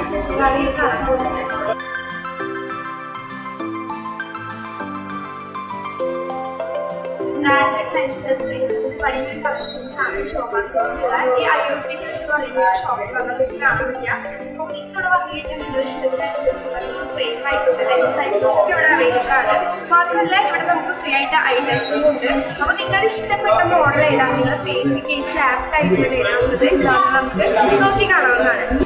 വിശേഷങ്ങളാണ് ഈ കാണാൻ പോകുന്നത്. ബ്രാൻഡഡ് ലെൻസസ് ഫ്രെയിംസിന് വലിയൊരു കളക്ഷൻസ് ആണ് ശോഭാസിലുള്ള ഈ അയോപ്റ്റിക്കൽസ് എന്ന് പറയുന്ന ഷോപ്പിൽ വന്നിട്ട് കാണാൻ പറ്റുക. സോ ഇവിടെ വന്നു കഴിഞ്ഞാൽ നിങ്ങൾ ഇഷ്ടത്തിനനുസരിച്ച് ഫ്രെയിം ആയിക്കോട്ടെ ലെൻസ് ആയിക്കോട്ടെ ഒക്കെ ഇവിടെ അവൈലബിൾ ആണ്. മാത്രമല്ല ഇവിടെ നമുക്ക് ഫ്രീ ആയിട്ട് ഐ ടെസ്റ്റിംഗ് ഉണ്ട്. അപ്പോൾ നിങ്ങളുടെ ഇഷ്ടപ്പെട്ട മോഡൽ ഏതാണ്, നിങ്ങളുടെ ഫേസിക്ക് ഏറ്റവും ആപ്റ്റ് ആയിട്ടുള്ള ഏതാണുള്ളത് നമുക്ക് നോക്കി കാണാവുന്നതാണ്.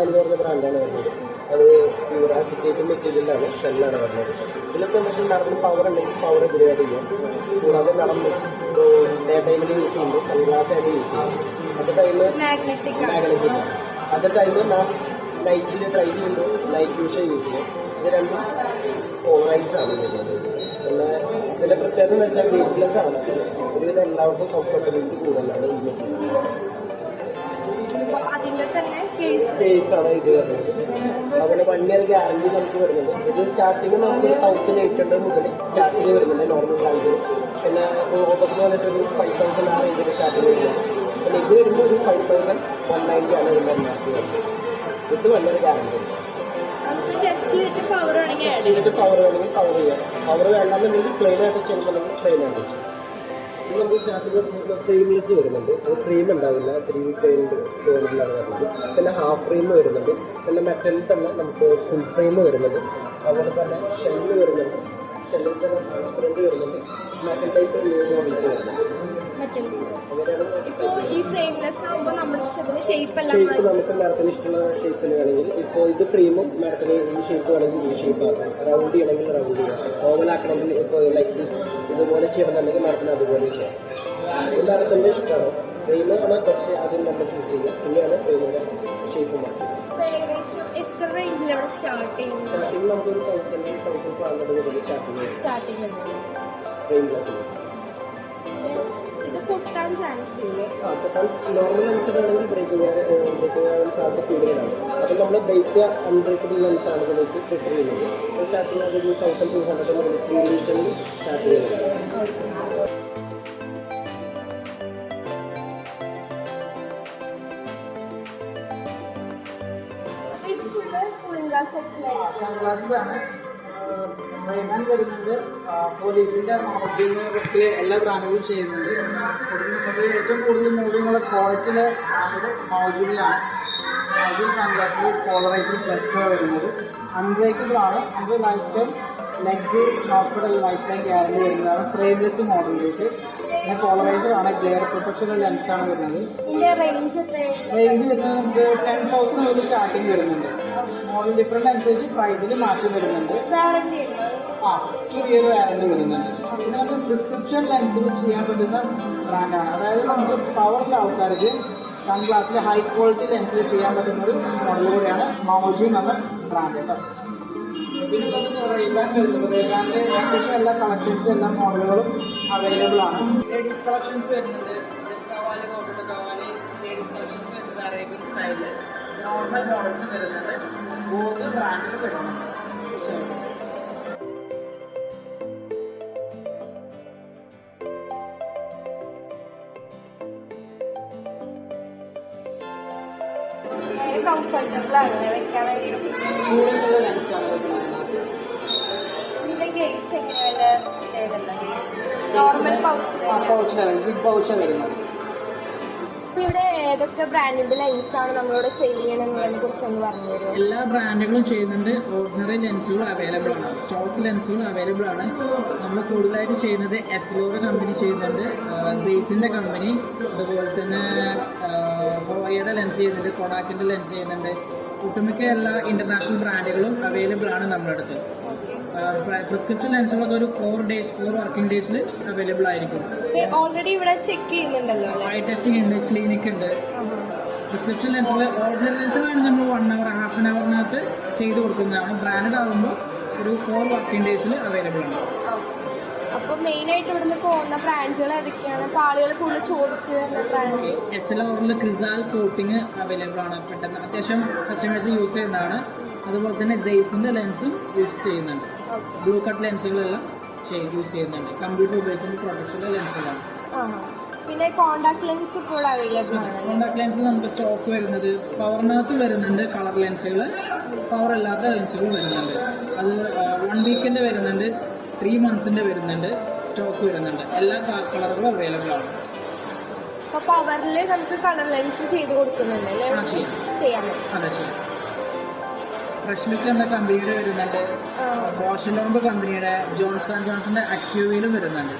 എന്ന് പറഞ്ഞ ബ്രാൻഡാണ് വരുന്നത്. അത് യൂറാസിറ്റേറ്റ് മെറ്റീരിയലാണ്, ഷെല്ലാണ് വരുന്നത്. ഇതിലൊക്കെ നമുക്ക് നടന്ന് പവർ ഉണ്ടെങ്കിൽ പവർ ഇതിലായിട്ട് ചെയ്യാം. കൂടാതെ നടന്ന് ഡേ ടൈമിൽ യൂസ് ചെയ്യുമ്പോൾ സൺഗ്ലാസ് ആയിട്ട് യൂസ് ചെയ്യും. അത് ടൈമിൽ മാഗ്നറ്റിക് അത് ടൈമിൽ നാം ലൈറ്റിൽ ട്രൈ ചെയ്യുമ്പോൾ ലൈറ്റ് ഫ്യൂഷൻ യൂസ് ചെയ്യും. ഇത് രണ്ടും പോളറൈസ്ഡ് ആണ് വരുന്നത്. പിന്നെ ഇതിൻ്റെ പ്രത്യേകത എന്ന് വെച്ചാൽ വെയിറ്റ്ലെസ് ആണ്. ഒരുവിധം എല്ലാവർക്കും കംഫർട്ടബിലിറ്റി കൂടുതലാണ് ഈ മെറ്റീരിയൽ. കേസാണ് ഇത് വരുന്നത്. അതുപോലെ 1 ഇയർ ഗ്യാരണ്ടി നമുക്ക് വരുന്നുണ്ട്. ഇത് സ്റ്റാർട്ടിങ് നമുക്ക് 1800 മുതൽ സ്റ്റാർട്ടിങ് വരുന്നുണ്ട് നോർമൽ ബ്രാൻഡിൽ. പിന്നെ ഓപ്പസിറ്റ് വന്നിട്ടൊരു 5000 ആ റേഞ്ചിൽ സ്റ്റാർട്ടിങ് വരുന്നത്. പിന്നെ ഇത് വരുമ്പോൾ ഒരു 5190 ആണ് ഇതിൻ്റെ മാറ്റി വരുന്നത്. ഇത് 1 ഇയർ ഗ്യാരണ്ടി. ടെസ്റ്റ് ചെയ്തിട്ട് പവർ വേണമെങ്കിൽ പവർ ചെയ്യാം. പവർ വേണ്ടെന്നുണ്ടെങ്കിൽ പ്ലെയിൻ ആയിട്ട് ചെയ്യുന്നുണ്ടെങ്കിൽ പ്ലെയിൻ ആയിട്ട് ചെയ്യും. ഇത് നമുക്ക് സ്റ്റാർട്ടിങ് ഫ്രെയിംലെസ് വരുന്നുണ്ട്. അത് ഫ്രെയിം ഉണ്ടാവില്ല, 3D പെയിൻറ് ടോണിലാണ് വരുന്നത്. പിന്നെ ഹാഫ് ഫ്രെയിം വരുന്നുണ്ട്. പിന്നെ മെറ്റലിൽ തന്നെ നമുക്ക് ഫുൾ ഫ്രെയിം വരുന്നുണ്ട്. അതുപോലെ തന്നെ ഷെല്ല് വരുന്നുണ്ട്. ഷെല്ലിൽ തന്നെ ട്രാൻസ്പെറൻറ്റ് വരുന്നുണ്ട്. മെറ്റൽ ടൈപ്പ് ന്യൂ മോഡൽസ് വരുന്നുണ്ട്. ഷേപ്പ് നമുക്ക് മാഡത്തിന് ഇഷ്ടമുള്ള ഷേപ്പിൽ വേണമെങ്കിൽ ഇപ്പോൾ ഇത് ഫ്രെയിമും മാഡത്തിന് ഈ ഷേപ്പ് വേണമെങ്കിൽ ഈ ഷേപ്പ് ആക്കാം. റൗണ്ട് ചെയ്യണമെങ്കിൽ റൗണ്ട് ചെയ്യാം. ഓവൽ ആക്കണമെങ്കിൽ ഇപ്പോൾ ലൈക്ക് ദിസ് ഇതുപോലെ ചെയ്യണമെന്നുണ്ടെങ്കിൽ മാഡത്തിന് അതുപോലെ ചെയ്യാം. ഇത് മാഡത്തിൻ്റെ ഇഷ്ടമാണ്. ഫ്രെയിം ആണ് ബെസ്റ്റ് ആദ്യം നമ്മൾ ചൂസ് ചെയ്യുക. പിന്നെയാണ് ഫ്രെയിമിൻ്റെ ഷേപ്പ് മാറ്റുക. സ്റ്റാർട്ടിങ് നമുക്കൊരു 1500 മുതൽ സ്റ്റാർട്ടിങ് ഫ്രെയിംലെസ് പൊട്ടാൻ ചാൻസ് ഇല്ലേ? നോർമൽ ലെൻസിനാണെങ്കിൽ ബ്രേക്ക് ആവാൻ സാധ്യത കൂടുതലാണ്. അപ്പോൾ നമ്മൾ ബ്രേക്ക് അൺബ്രേക്കബിൾ ലെൻസാണ് ഇതിലേക്ക് പ്രിഫർ ചെയ്യുന്നത്. സ്റ്റാർട്ടിങ് അതൊരു 1200 മുതൽ സിംഗിൾ സ്റ്റാർട്ട് ചെയ്യുന്നത്. സൺഗ്ലാസസ് ആണ് വരുന്നുണ്ട്. പോലീസിൻ്റെ മാർജിനിൽ എല്ലാ ബ്രാൻഡുകളും ചെയ്യുന്നുണ്ട്. ഏറ്റവും കൂടുതൽ മൂല്യമുള്ള ക്വാളിറ്റിയിൽ മൗജൂദിലാണ്. മൗജൂദ് സൺഗ്ലാസിൽ പോളറൈസ്ഡ് പ്ലസ് വരുന്നത് അൺബ്രേക്കബിൾ ആണ്. നമുക്ക് life time leg hospital life time guarantee വരുന്നതാണ്. ഫ്രെയിംലെസ് മോഡലിലേക്ക് പിന്നെ പോളറൈസർ ആണ്. ഗ്ലെയർ പ്രൊട്ടക്ഷൻ ലെൻസാണ് വരുന്നത്. റേഞ്ച് വരുന്നത് നമുക്ക് 10,000 മുതൽ സ്റ്റാർട്ടിങ് വരുന്നുണ്ട്. മോഡൽ ഡിഫറൻറ്റ് അനുസരിച്ച് പ്രൈസിൽ മാറ്റം വരുന്നുണ്ട്. 2 ഇയർ വാറണ്ടി വരുന്നുണ്ട്. പിന്നെ നമുക്ക് പ്രിസ്ക്രിപ്ഷൻ ലെൻസിൽ ചെയ്യാൻ പറ്റുന്ന ബ്രാൻഡാണ്. അതായത് നമുക്ക് പവറിൻ്റെ ആൾക്കാർക്ക് സൺഗ്ലാസിൽ ഹൈ ക്വാളിറ്റി ലെൻസിൽ ചെയ്യാൻ പറ്റുന്ന ഒരു മോഡൽ കൂടെയാണ് മൗജൂൻ എന്ന ബ്രാൻഡ് കേട്ടോ. പിന്നെ നമുക്ക് റെയ്ബാൻ വരുന്നത് റെയ്ബാൻ്റെ ഏകദേശം എല്ലാ കളക്ഷൻസും എല്ലാ മോഡലുകളും അവൈലബിൾ ആണ്. ലേഡീസ് കളക്ഷൻസ് വരുന്നുണ്ട്. ജസ്റ്റ് കവാലി നോക്കിയിട്ട് കവാലി ലേഡീസ് കളക്ഷൻസ് വരുന്നത് അറേബ്യൻ സ്റ്റൈലിൽ നോർമൽ മോഡൽസും വരുന്നുണ്ട്. 3 ബ്രാൻഡിൽ വരുന്നുണ്ട്. കംഫർട്ടബിൾ ആണ് വെക്കാൻ വേണ്ടി. കൂളിംഗുള്ള ലെൻസാണ് വരുന്നത് അതിനകത്ത്. ഇതിന്റെ കേസ് എങ്ങനെയാണ്? നോർമൽ പൗച്ചിലാണ്, സിപ്പ് പൗച്ചാണ് വരുന്നത്. ഇപ്പൊ ഇവിടെ ഏതൊക്കെ ബ്രാൻഡിന്റെ ലെൻസാണ് നമ്മളിവിടെ സെയിൽ ചെയ്യണമെന്നതിനെ കുറിച്ചൊന്ന് പറഞ്ഞു തരുമോ? എല്ലാ ബ്രാൻഡുകളും ചെയ്യുന്നുണ്ട്. ഓർഡിനറി ലെൻസുകൾ അവൈലബിൾ ആണ്, സ്റ്റോക്ക് ലെൻസുകൾ അവൈലബിൾ ആണ്. നമ്മൾ കൂടുതലായിട്ട് ചെയ്യുന്നത് എസ്ലോറ് കമ്പനി ചെയ്യുന്നുണ്ട്, സെയ്സിൻ്റെ കമ്പനി, അതുപോലെ തന്നെ ഹോയയുടെ ലെൻസ് ചെയ്യുന്നുണ്ട്, കൊഡാക്കിൻ്റെ ലെൻസ് ചെയ്യുന്നുണ്ട്. ഒട്ടുമിക്ക എല്ലാ ഇൻ്റർനാഷണൽ ബ്രാൻഡുകളും അവൈലബിൾ ആണ് നമ്മുടെ അടുത്ത്. പ്രിസ്ക്രിപ്ഷൻ ലെൻസുകളൊക്കെ ഒരു 4 വർക്കിംഗ് ഡേയ്സിൽ അവൈലബിൾ ആയിരിക്കും. ഓൾറെഡി ഇവിടെ ചെക്ക് ചെയ്യുന്നുണ്ടല്ലോ, ഐ ടെസ്റ്റിംഗ് ഉണ്ട്, ക്ലിനിക് ഉണ്ട്. പ്രിസ്ക്രിപ്ഷൻ ലെൻസുകൾ ഓർഡിനറി ലെൻസുകളാണ് നമ്മൾ 1 hour, ഹാഫ് ആൻ അവറിനകത്ത് ചെയ്ത് കൊടുക്കുന്നതാണ്. ബ്രാൻഡ് ആകുമ്പോൾ ഒരു 4 വർക്കിംഗ് ഡേയ്സിൽ അവൈലബിൾ ആണ്. അപ്പോൾ മെയിനായിട്ട് ഇവിടുന്ന് പോകുന്ന ബ്രാൻഡുകൾ ഏതൊക്കെയാണ്? അപ്പോൾ ആളുകൾ കൂടുതൽ ചോദിച്ചു വരുന്ന ബ്രാൻഡ് എസ്എൽആറിൽ ക്രിസാൽ കോട്ടിങ് അവൈലബിൾ ആണ്. പെട്ടെന്ന് അത്യാവശ്യം കസ്റ്റമേഴ്സ് യൂസ് ചെയ്യുന്നതാണ്. അതുപോലെ തന്നെ സെയ്സിൻ്റെ ലെൻസും യൂസ് ചെയ്യുന്നുണ്ട്. ബ്ലൂ കട്ട് ലെൻസുകളെല്ലാം യൂസ് ചെയ്യുന്നുണ്ട്. കമ്പ്യൂട്ടർ ഉപയോഗിക്കുന്ന പ്രൊട്ടക്ഷനുള്ള ലെൻസുകളാണ്. പിന്നെ കോണ്ടാക്ട് ലെൻസ് ഇപ്പോൾ അവൈലബിൾ ആണ്. കോണ്ടാക്ട് ലെൻസ് നമുക്ക് സ്റ്റോക്ക് വരുന്നത് പവറിനകത്ത് വരുന്നുണ്ട്, കളർ ലെൻസുകൾ, പവർ അല്ലാത്ത ലെൻസുകൾ വരുന്നുണ്ട്. അത് 1 വീക്കിൻ്റെ വരുന്നുണ്ട്, 3 monthsൻ്റെ വരുന്നുണ്ട്, സ്റ്റോക്ക് വരുന്നുണ്ട്. എല്ലാ കളറുകളും അവൈലബിൾ ആണ്. അപ്പോൾ പവറിൽ നമുക്ക് കളർ ലെൻസ് ചെയ്ത് കൊടുക്കുന്നുണ്ട് അല്ലേ? ചെയ്യാൻ പറ്റും. അതെ, ചെയ്യാം. ഫ്രഷ് ലുക്ക് എന്ന കമ്പനിയുടെ വരുന്നുണ്ട്, ബോഷലോംബ് കമ്പനിയുടെ, ജോൺസന്റെ അക്യൂവിലും വരുന്നുണ്ട്,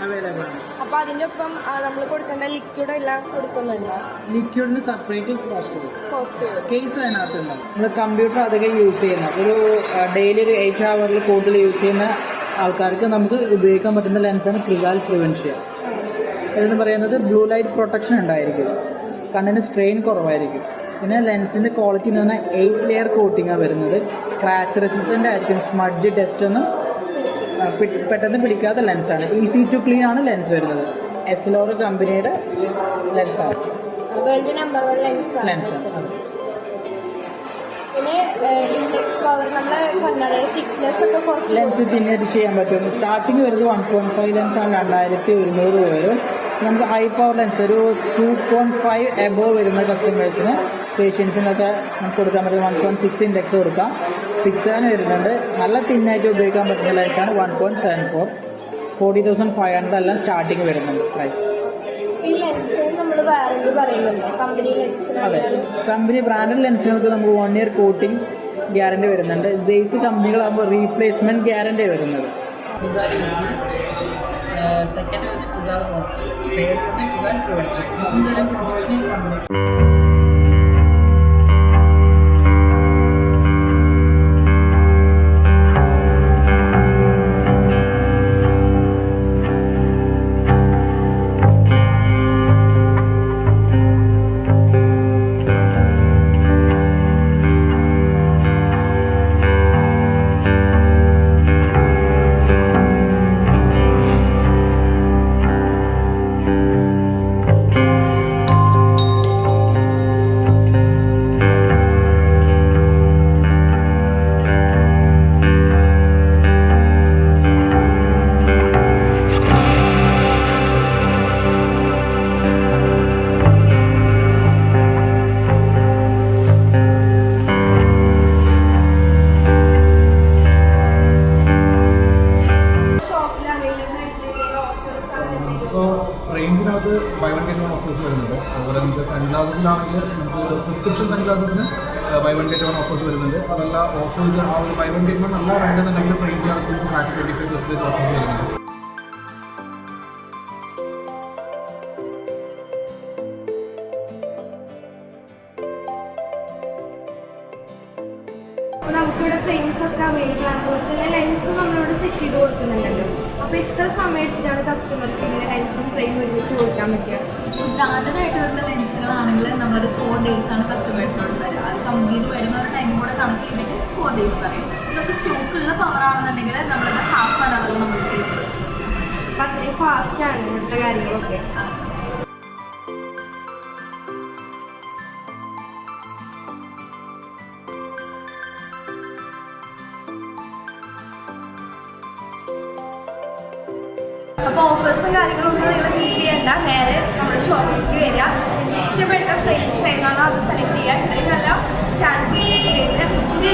അവൈലബിൾ ആണ്. അപ്പോൾ അതിൻ്റെ ഒപ്പം നമ്മൾ കൊടുക്കേണ്ട ലിക്വിഡ് എല്ലാം കൊടുക്കുന്നുണ്ടോ? ലിക്വിഡിന് സെപ്പറേറ്റ് കോസ്റ്റ് കേസ് അതിനകത്തുണ്ട്. നമ്മൾ കമ്പ്യൂട്ടർ അധികം യൂസ് ചെയ്യുന്ന ഒരു ഡെയിലി ഒരു 8 hours കൂടുതൽ യൂസ് ചെയ്യുന്ന ആൾക്കാർക്ക് നമുക്ക് ഉപയോഗിക്കാൻ പറ്റുന്ന ലെൻസാണ് ക്രിസാൽ പ്രിവെൻഷ്യ. ഇതെന്ന് പറയുന്നത് ബ്ലൂ ലൈറ്റ് പ്രൊട്ടക്ഷൻ ഉണ്ടായിരിക്കും, കണ്ണിന് സ്ട്രെയിൻ കുറവായിരിക്കും. പിന്നെ ലെൻസിൻ്റെ ക്വാളിറ്റി എന്ന് പറഞ്ഞാൽ 8 ലെയർ കോട്ടിങ്ങാണ് വരുന്നത്. സ്ക്രാച്ച് റെസിസ്റ്റൻ്റ് ആയിരിക്കും, സ്മഡ്ജ് ടെസ്റ്റ് ഒന്നും പെട്ടെന്ന് പിടിക്കാത്ത ലെൻസാണ്. ഈസി ടു ക്ലീൻ ആണ് ലെൻസ് വരുന്നത്. എസ്ലോർ കമ്പനിയുടെ ലെൻസാണ്. നമ്പർ 1 ലെൻസാണ്. പിന്നെ ഇൻഡെക്സ് പവർ നമ്മുടെ കണ്ണടയുടെ തിക്നെസ് ഒക്കെ കുറച്ച് ലെൻസ് തിന്നായിട്ട് ചെയ്യാൻ പറ്റും. സ്റ്റാർട്ടിങ് വരുന്നത് 1.5 ലെൻസാണ് 2100 വരും. നമുക്ക് ഹൈ പവർ ലെൻസ് ഒരു 2.5 എബോവ് വരുന്ന കസ്റ്റമേഴ്സിന്, പേഷ്യൻസിനൊക്കെ നമുക്ക് കൊടുക്കാൻ പറ്റും. 1.6 ഇൻഡെക്സ് കൊടുക്കാം. 6.7 വരുന്നുണ്ട്. നല്ല തിന്നായിട്ട് ഉപയോഗിക്കാൻ പറ്റുന്ന ലെൻസാണ് 1.74. 40,500 എല്ലാം സ്റ്റാർട്ടിങ് വരുന്നുണ്ട് പ്രൈസ്. ഈ ലെൻസ് നമ്മൾ വാറണ്ടി പറയുന്നുണ്ടോ? കമ്പനി ലെൻസിന്? അതെ, കമ്പനി ബ്രാൻഡഡ് ലെൻസുകൾക്ക് നമുക്ക് 1 year കോട്ടിംഗ് ഗ്യാരണ്ടി വരുന്നുണ്ട്. സെയ്സ് കമ്പനികളാകുമ്പോൾ റീപ്ലേസ്മെൻറ്റ് ഗ്യാരണ്ടി വരുന്നത്. സെക്കൻഡ് റേഞ്ചിനകത്ത് buy one get one offers വരുന്നുണ്ട്. അതുപോലെ നമുക്ക് സൺഗ്ലാസസിലാണെങ്കിൽ നമുക്ക് പ്രിസ്ക്രിപ്ഷൻ സൺഗ്ലാസസിന് buy one get one offers വരുന്നുണ്ട്. അതല്ല ഓഫേഴ്സ് ആ ഒരു ബൈ വൺ ഗെറ്റ് വൺ നല്ല വേണ്ടെന്നുണ്ടെങ്കിൽ റേഞ്ചിനകത്ത് നമുക്ക് 25% ഓഫേഴ്സ് വരുന്നുണ്ട്. നമുക്കിവിടെ ഫ്രെയിംസ് ഒക്കെ അവൈലബിൾ ആണ്. അതുപോലെ തന്നെ ലെൻസ് നമ്മളിവിടെ സെറ്റ് ചെയ്ത് കൊടുക്കുന്നുണ്ടല്ലോ. അപ്പോൾ ഇത്ര സമയത്തിനാണ് കസ്റ്റമർക്ക് ഇങ്ങനെ ലെൻസും ഫ്രെയിം ഒരുമിച്ച് കൊടുക്കാൻ പറ്റുക? ബ്രാൻഡഡ് ആയിട്ട് വരുന്ന ലെൻസുകളാണെങ്കിൽ നമ്മളത് 4 days ആണ് കസ്റ്റമേഴ്സിനോട് തരിക. അത് കമ്പനിയിൽ വരുന്ന ഒരു ടൈം കൂടെ കണക്ട് ചെയ്തിട്ട് 4 days പറയും. നമുക്ക് സ്റ്റോക്കുള്ള പവർ ആണെന്നുണ്ടെങ്കിൽ നമ്മളത് ഹാഫ് ആൻ അവറിൽ നമ്മൾ ചെയ്യും. അപ്പം അത്രയും ഫാസ്റ്റാണ് ഇവിടുത്തെ കാര്യങ്ങളൊക്കെ. അപ്പോൾ ഓഫേഴ്സും കാര്യങ്ങളൊന്നും നിങ്ങൾ മിസ് ചെയ്യണ്ട, നേരെ നമ്മുടെ ഷോപ്പിലേക്ക് വരിക. ഇഷ്ടപ്പെട്ട ഫ്രെയിംസ് ഏതാണോ അത് സെലക്ട് ചെയ്യുക. ഇത്രയും നല്ല ചാൻസ് ചെയ്യുന്നത് പുതിയ